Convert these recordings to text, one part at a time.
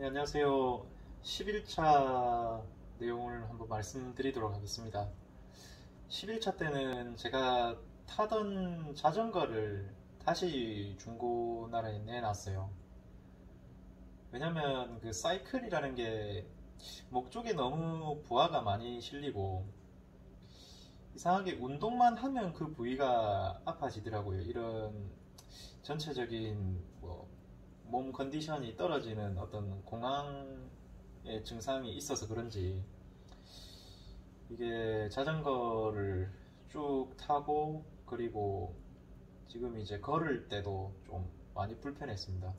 네, 안녕하세요. 11차 내용을 한번 말씀드리도록 하겠습니다. 11차 때는 제가 타던 자전거를 다시 중고나라에 내놨어요. 왜냐면 그 사이클이라는 게 목 쪽에 너무 부하가 많이 실리고 이상하게 운동만 하면 그 부위가 아파지더라고요. 이런 전체적인 몸 컨디션이 떨어지는 어떤 공황의 증상이 있어서 그런지 이게 자전거를 쭉 타고 그리고 지금 이제 걸을 때도 좀 많이 불편했습니다.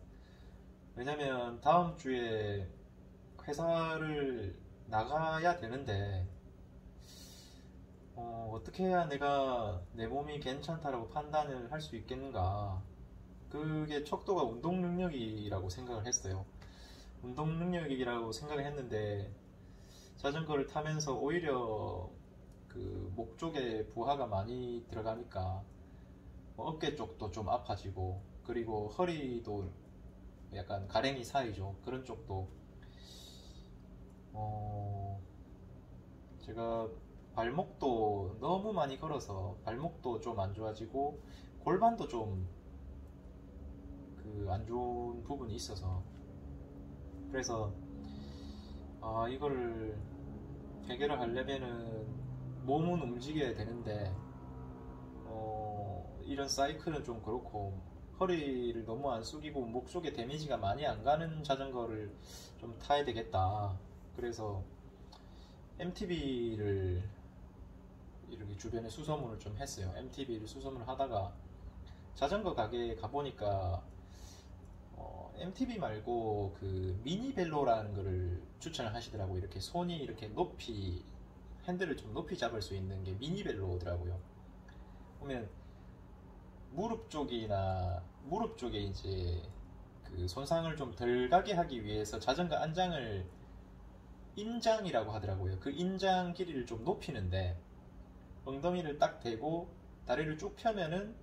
왜냐면 다음 주에 회사를 나가야 되는데 어떻게 해야 내가 내 몸이 괜찮다라고 판단을 할 수 있겠는가. 그게 척도가 운동 능력이라고 생각을 했어요. 운동 능력이라고 생각을 했는데 자전거를 타면서 오히려 그 목 쪽에 부하가 많이 들어가니까 뭐 어깨 쪽도 좀 아파지고 그리고 허리도 약간 가랭이 사이죠. 그런 쪽도 어, 제가 발목도 너무 많이 걸어서 발목도 좀 안 좋아지고 골반도 좀 그 안 좋은 부분이 있어서 그래서 이거를 해결을 하려면은 몸은 움직여야 되는데 이런 사이클은 좀 그렇고 허리를 너무 안 숙이고 목 쪽에 데미지가 많이 안 가는 자전거를 좀 타야 되겠다. 그래서 MTB를 이렇게 주변에 수소문을 좀 했어요. MTB를 수소문을 하다가 자전거 가게에 가보니까 MTB 말고 그 미니벨로라는 거를 추천을 하시더라고요. 이렇게 손이 이렇게 높이 핸들을 좀 높이 잡을 수 있는 게 미니벨로더라고요. 보면 무릎 쪽에 이제 그 손상을 좀 덜 가게 하기 위해서 자전거 안장을 인장이라고 하더라고요. 그 인장 길이를 좀 높이는데 엉덩이를 딱 대고 다리를 쭉 펴면은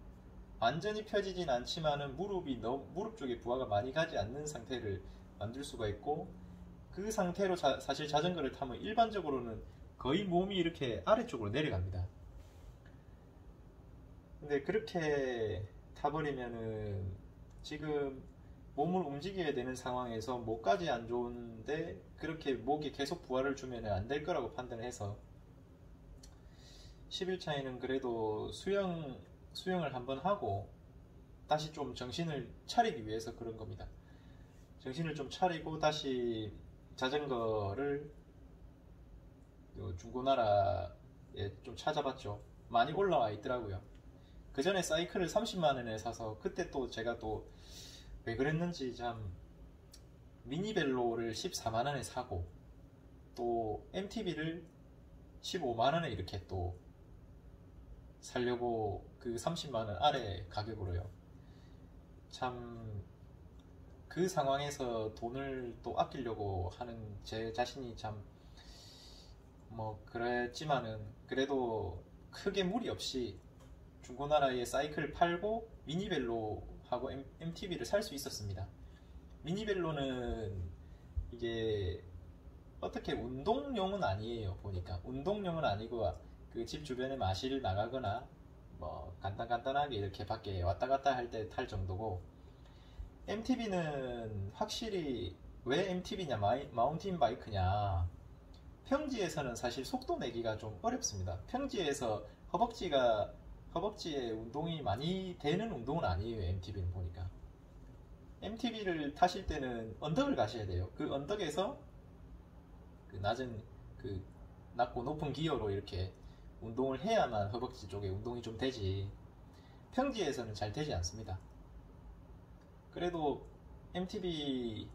완전히 펴지진 않지만은 무릎 쪽에 부하가 많이 가지 않는 상태를 만들 수가 있고 그 상태로 사실 자전거를 타면 일반적으로는 거의 몸이 이렇게 아래쪽으로 내려갑니다. 근데 그렇게 타버리면은 지금 몸을 움직여야 되는 상황에서 목까지 안 좋은데 그렇게 목에 계속 부하를 주면 안 될 거라고 판단을 해서 11차에는 그래도 수영을 한번 하고 다시 좀 정신을 차리기 위해서 그런 겁니다. 정신을 좀 차리고 다시 자전거를 중고나라에 좀 찾아봤죠. 많이 올라와 있더라고요. 그 전에 사이클을 30만원에 사서 그때 또 제가 또 왜 그랬는지 참 미니벨로를 14만원에 사고 또 MTB를 15만원에 이렇게 또 살려고 그 30만원 아래 가격으로요. 참 그 상황에서 돈을 또 아끼려고 하는 제 자신이 참 뭐 그랬지만은 그래도 크게 무리 없이 중고나라에 사이클 팔고 미니벨로하고 MTB를 살 수 있었습니다. 미니벨로는 이게 어떻게 운동용은 아니에요. 보니까 운동용은 아니고 그 집 주변에 마실 나가거나 뭐 간단하게 이렇게 밖에 왔다 갔다 할 때 탈 정도고 MTB는 확실히 왜 MTB냐 마운틴 바이크냐 평지에서는 사실 속도 내기가 좀 어렵습니다. 평지에서 허벅지에 운동이 많이 되는 운동은 아니에요. MTB는 보니까 MTB를 타실 때는 언덕을 가셔야 돼요. 그 언덕에서 그 낮고 높은 기어로 이렇게 운동을 해야만 허벅지 쪽에 운동이 좀 되지 평지에서는 잘 되지 않습니다. 그래도 MTB를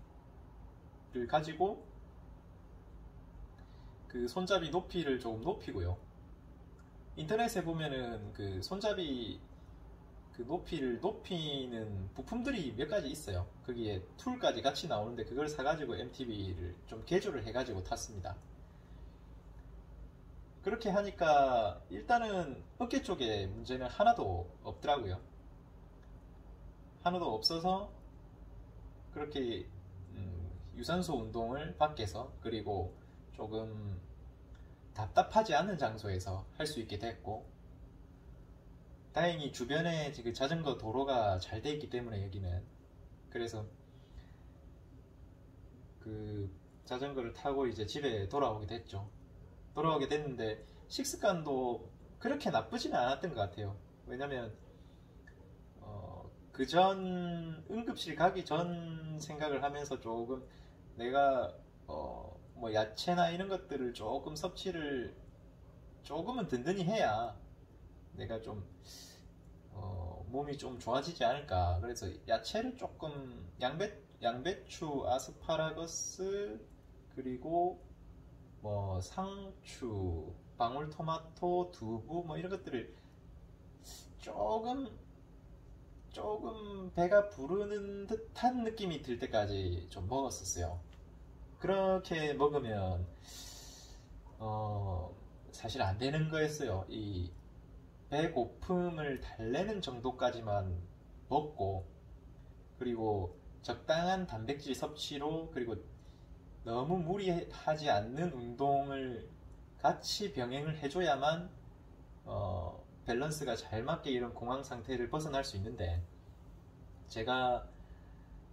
가지고 그 손잡이 높이를 조금 높이고요. 인터넷에 보면은 그 손잡이 그 높이를 높이는 부품들이 몇 가지 있어요. 거기에 툴까지 같이 나오는데 그걸 사가지고 MTB를 좀 개조를 해가지고 탔습니다. 그렇게 하니까 일단은 어깨 쪽에 문제는 하나도 없더라고요. 하나도 없어서 그렇게 유산소 운동을 밖에서, 그리고 조금 답답하지 않은 장소에서 할 수 있게 됐고, 다행히 주변에 지금 자전거 도로가 잘 돼 있기 때문에 여기는, 그래서 그 자전거를 타고 이제 집에 돌아오게 됐죠. 돌아오게 됐는데 식습관도 그렇게 나쁘지는 않았던 것 같아요. 왜냐면 그 전 응급실 가기 전 생각을 하면서 조금 내가 뭐 야채나 이런 것들을 조금 섭취를 조금은 든든히 해야 내가 좀 몸이 좀 좋아지지 않을까. 그래서 야채를 조금 양배추, 아스파라거스, 그리고 뭐 상추, 방울토마토, 두부 뭐 이런 것들을 조금 배가 부르는 듯한 느낌이 들 때까지 좀 먹었었어요. 그렇게 먹으면 사실 안 되는 거였어요. 이 배고픔을 달래는 정도까지만 먹고, 그리고 적당한 단백질 섭취로, 그리고 너무 무리하지 않는 운동을 같이 병행을 해줘야만 밸런스가 잘 맞게 이런 공황 상태를 벗어날 수 있는데, 제가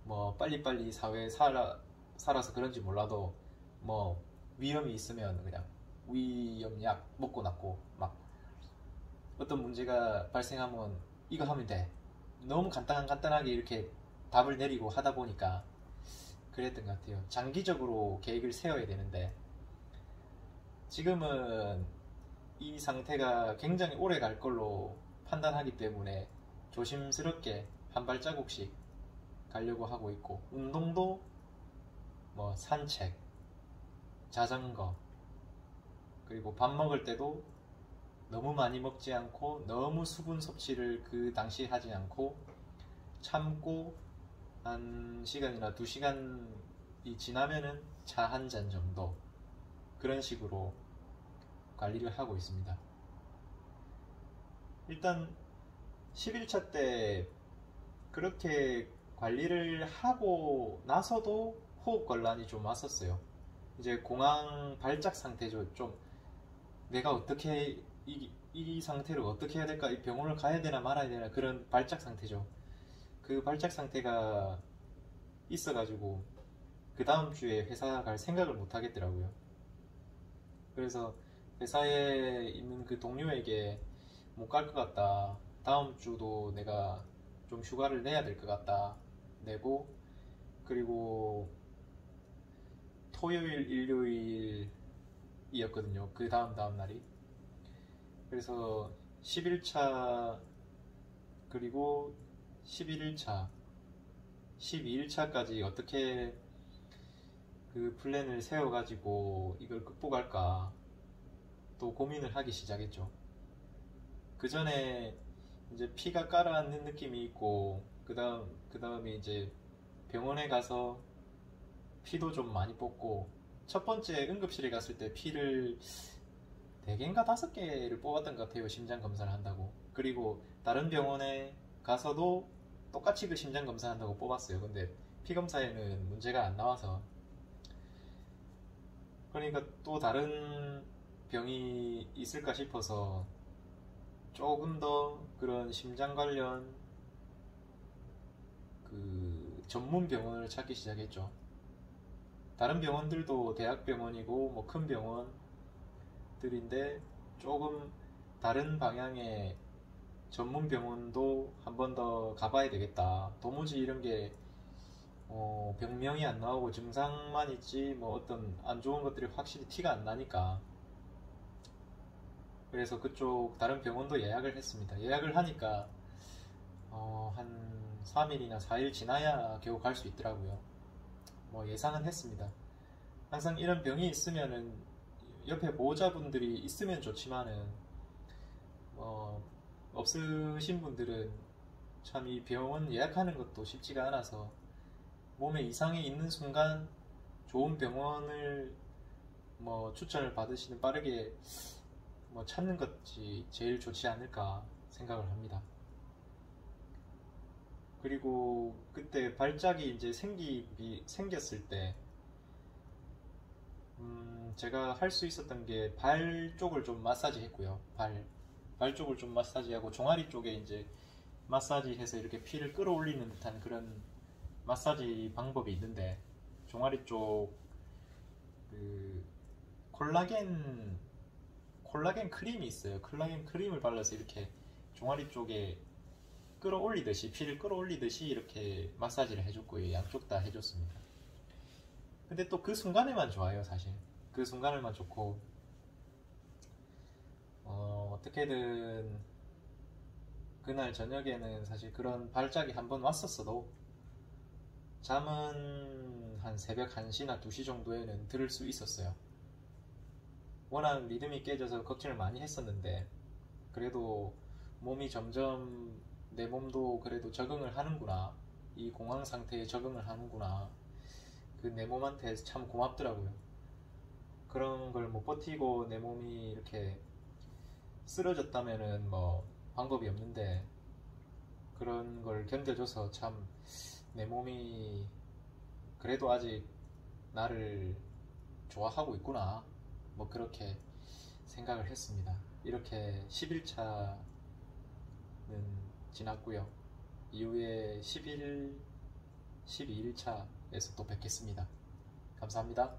뭐 빨리빨리 사회에 살아서 그런지 몰라도 뭐 위험이 있으면 그냥 위험약 먹고 낫고, 막 어떤 문제가 발생하면 이거 하면 돼, 너무 간단하게 이렇게 답을 내리고 하다 보니까 그랬던 것 같아요. 장기적으로 계획을 세워야 되는데 지금은 이 상태가 굉장히 오래 갈 걸로 판단하기 때문에 조심스럽게 한 발자국씩 가려고 하고 있고, 운동도 뭐 산책, 자전거, 그리고 밥 먹을 때도 너무 많이 먹지 않고 너무 수분 섭취를 그 당시에 하지 않고 참고, 한 시간이나 2시간이 지나면은 차 한 잔 정도, 그런 식으로 관리를 하고 있습니다. 일단 11차 때 그렇게 관리를 하고 나서도 호흡곤란이 좀 왔었어요. 이제 공황 발작 상태죠. 좀 내가 어떻게 이 상태를 어떻게 해야 될까, 이 병원을 가야 되나 말아야 되나, 그런 발작 상태죠. 그 발작 상태가 있어가지고 그 다음 주에 회사 갈 생각을 못 하겠더라고요. 그래서 회사에 있는 그 동료에게 못 갈 것 같다, 다음 주도 내가 좀 휴가를 내야 될 것 같다 내고, 그리고 토요일, 일요일이었거든요. 그 다음 날이. 그래서 11차, 그리고 11차, 12일차까지 어떻게 그 플랜을 세워가지고 이걸 극복할까 또 고민을 하기 시작했죠. 그 전에 이제 피가 가라앉는 느낌이 있고, 그 다음에 이제 병원에 가서 피도 좀 많이 뽑고, 첫 번째 응급실에 갔을 때 피를 4개인가 5개를 뽑았던 것 같아요. 심장 검사를 한다고. 그리고 다른 병원에 가서도 똑같이 그 심장 검사 한다고 뽑았어요. 근데 피 검사에는 문제가 안 나와서, 그러니까 또 다른 병이 있을까 싶어서 조금 더 그런 심장 관련 그 전문 병원을 찾기 시작했죠. 다른 병원들도 대학병원이고 뭐 큰 병원들인데 조금 다른 방향의 전문 병원도 한 번 더 가봐야 되겠다. 도무지 이런 게 병명이 안 나오고 증상만 있지 뭐 어떤 안 좋은 것들이 확실히 티가 안 나니까. 그래서 그쪽 다른 병원도 예약을 했습니다. 예약을 하니까 한 3일이나 4일 지나야 겨우 갈 수 있더라고요. 뭐 예상은 했습니다. 항상 이런 병이 있으면은 옆에 보호자분들이 있으면 좋지만은 없으신 분들은 참 이 병원 예약하는 것도 쉽지가 않아서, 몸에 이상이 있는 순간 좋은 병원을 뭐 추천을 받으시는, 빠르게 뭐 찾는 것이 제일 좋지 않을까 생각을 합니다. 그리고 그때 발작이 이제 생겼을 때 제가 할 수 있었던 게 발 쪽을 좀 마사지 했고요. 발 쪽을 좀 마사지하고 종아리 쪽에 이제 마사지해서 이렇게 피를 끌어올리는 듯한 그런 마사지 방법이 있는데, 종아리 쪽 그 콜라겐 크림이 있어요. 콜라겐 크림을 발라서 이렇게 종아리 쪽에 피를 끌어올리듯이 이렇게 마사지를 해줬고요. 양쪽 다 해줬습니다. 근데 또 그 순간에만 좋아요, 사실. 그 순간에만 좋고, 어떻게든 그날 저녁에는 사실 그런 발작이 한번 왔었어도 잠은 한 새벽 1시나 2시 정도에는 들을 수 있었어요. 워낙 리듬이 깨져서 걱정을 많이 했었는데, 그래도 몸이 점점, 내 몸도 그래도 적응을 하는구나, 이 공황 상태에 적응을 하는구나, 그 내 몸한테 참 고맙더라고요. 그런 걸 못 버티고 내 몸이 이렇게 쓰러졌다면은 뭐 방법이 없는데, 그런 걸 견뎌줘서 참 내 몸이 그래도 아직 나를 좋아하고 있구나, 뭐 그렇게 생각을 했습니다. 이렇게 11차는 지났고요. 이후에 11, 12일차에서 또 뵙겠습니다. 감사합니다.